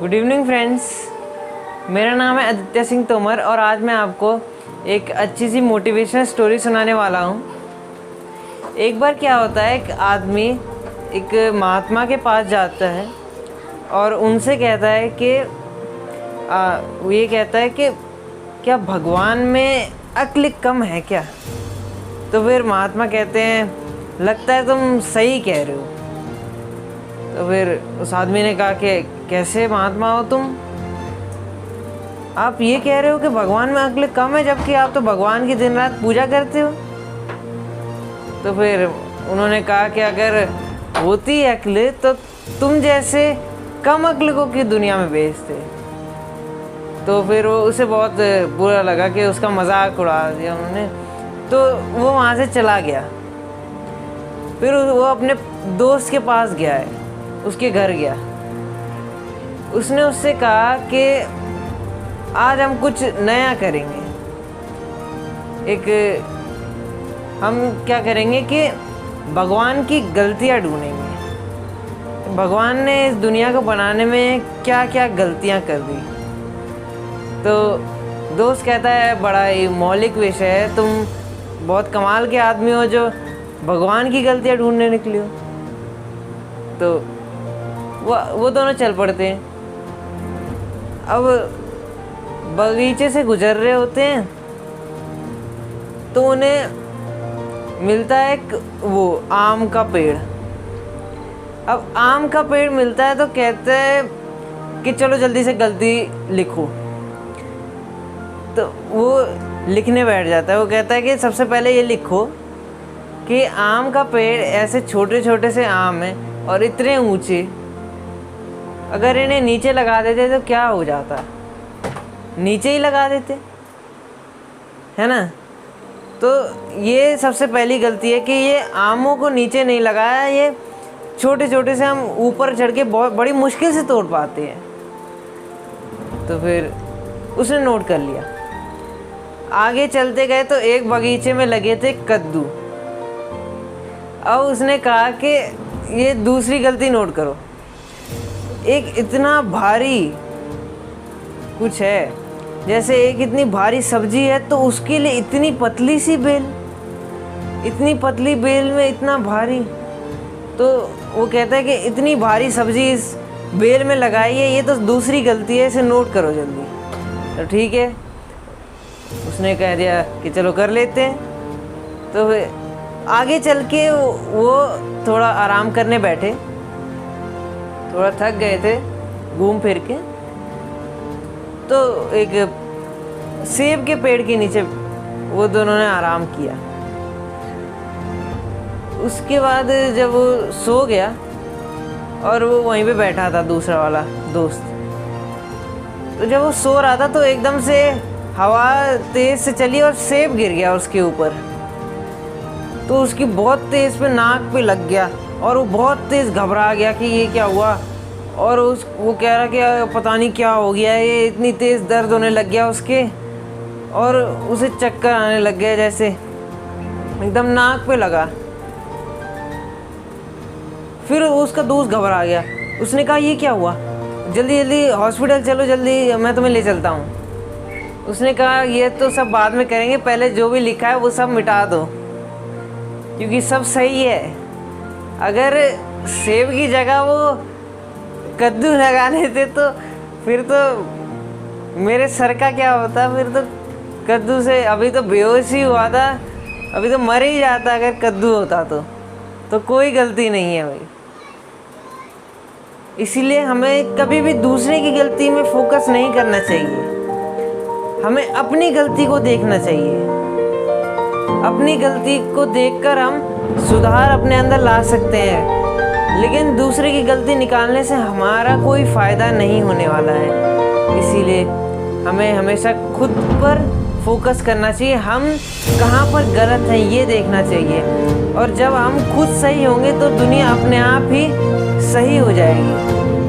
Good evening friends, मेरा नाम है आदित्य सिंह तोमर और आज मैं आपको एक अच्छी सी मोटिवेशनल स्टोरी सुनाने वाला हूँ। एक बार क्या होता है, एक आदमी एक महात्मा के पास जाता है और उनसे कहता है कि वो ये कहता है कि क्या भगवान में अक्ल कम है क्या? तो फिर महात्मा कहते हैं लगता है तुम सही कह रहे हो। तो फिर उस आदमी ने कहा कि कैसे महात्मा हो तुम? आप ये कह रहे हो कि भगवान में अक्ल कम है, जबकि आप तो भगवान की दिन रात पूजा करते हो। तो फिर उन्होंने कहा कि अगर होती अक्ल तो तुम जैसे कम अक्ल को की दुनिया में भेजते। तो फिर वो उसे बहुत बुरा लगा कि उसका मजाक उड़ा दिया उन्होंने। तो वो वहाँ से चला गया। फिर वो अपने दोस्त के पास गया है, उसके घर गया। उसने उससे कहा कि आज हम कुछ नया करेंगे। हम क्या करेंगे कि भगवान की गलतियाँ ढूंढेंगे। भगवान ने इस दुनिया को बनाने में क्या क्या गलतियाँ कर दी। तो दोस्त कहता है बड़ा ही मौलिक विषय है, तुम बहुत कमाल के आदमी हो जो भगवान की गलतियाँ ढूंढने निकले हो। तो वो दोनों चल पड़ते हैं। अब बगीचे से गुजर रहे होते हैं तो उन्हें मिलता है एक वो आम का पेड़। अब आम का पेड़ मिलता है तो कहते हैं कि चलो जल्दी से गलती लिखो। तो वो लिखने बैठ जाता है। वो कहता है कि सबसे पहले ये लिखो कि आम का पेड़ ऐसे छोटे छोटे से आम है और इतने ऊंचे, अगर इन्हें नीचे लगा देते तो क्या हो जाता? नीचे ही लगा देते, है ना? तो ये सबसे पहली गलती है कि ये आमों को नीचे नहीं लगाया, ये छोटे छोटे से हम ऊपर चढ़ के बहुत बड़ी मुश्किल से तोड़ पाते हैं। तो फिर उसने नोट कर लिया। आगे चलते गए तो एक बगीचे में लगे थे कद्दू। अब उसने कहा कि ये दूसरी गलती नोट करो, एक इतना भारी कुछ है, जैसे एक इतनी भारी सब्जी है तो उसके लिए इतनी पतली सी बेल, इतनी पतली बेल में इतना भारी। तो वो कहता है कि इतनी भारी सब्जी इस बेल में लगाई है, ये तो दूसरी गलती है, इसे नोट करो जल्दी। तो ठीक है, उसने कह दिया कि चलो कर लेते हैं। तो आगे चल के वो थोड़ा आराम करने बैठे, थोड़ा थक गए थे घूम फिर के। तो एक सेब के पेड़ के नीचे वो दोनों ने आराम किया। उसके बाद जब वो सो गया और वो वहीं पे बैठा था दूसरा वाला दोस्त, तो जब वो सो रहा था तो एकदम से हवा तेज से चली और सेब गिर गया उसके ऊपर। तो उसकी बहुत तेज पे नाक पे लग गया और वो बहुत तेज घबरा गया कि ये क्या हुआ। और वो कह रहा कि पता नहीं क्या हो गया, ये इतनी तेज दर्द होने लग गया उसके, और उसे चक्कर आने लग गया, जैसे एकदम नाक पे लगा। फिर उसका दोस्त घबरा गया। उसने कहा ये क्या हुआ, जल्दी जल्दी हॉस्पिटल चलो, जल्दी मैं तुम्हें ले चलता हूँ। उसने कहा ये तो सब बाद में करेंगे, पहले जो भी लिखा है वो सब मिटा दो, क्योंकि सब सही है। अगर सेब की जगह वो कद्दू लगा लेते तो फिर तो मेरे सर का क्या होता? फिर तो कद्दू से अभी तो बेहोश ही हुआ था, अभी तो मर ही जाता अगर कद्दू होता तो कोई गलती नहीं है भाई। इसीलिए हमें कभी भी दूसरे की गलती में फोकस नहीं करना चाहिए, हमें अपनी गलती को देखना चाहिए। अपनी गलती को देखकर हम सुधार अपने अंदर ला सकते हैं, लेकिन दूसरे की गलती निकालने से हमारा कोई फ़ायदा नहीं होने वाला है। इसीलिए हमें हमेशा खुद पर फोकस करना चाहिए, हम कहाँ पर गलत हैं ये देखना चाहिए। और जब हम खुद सही होंगे तो दुनिया अपने आप ही सही हो जाएगी।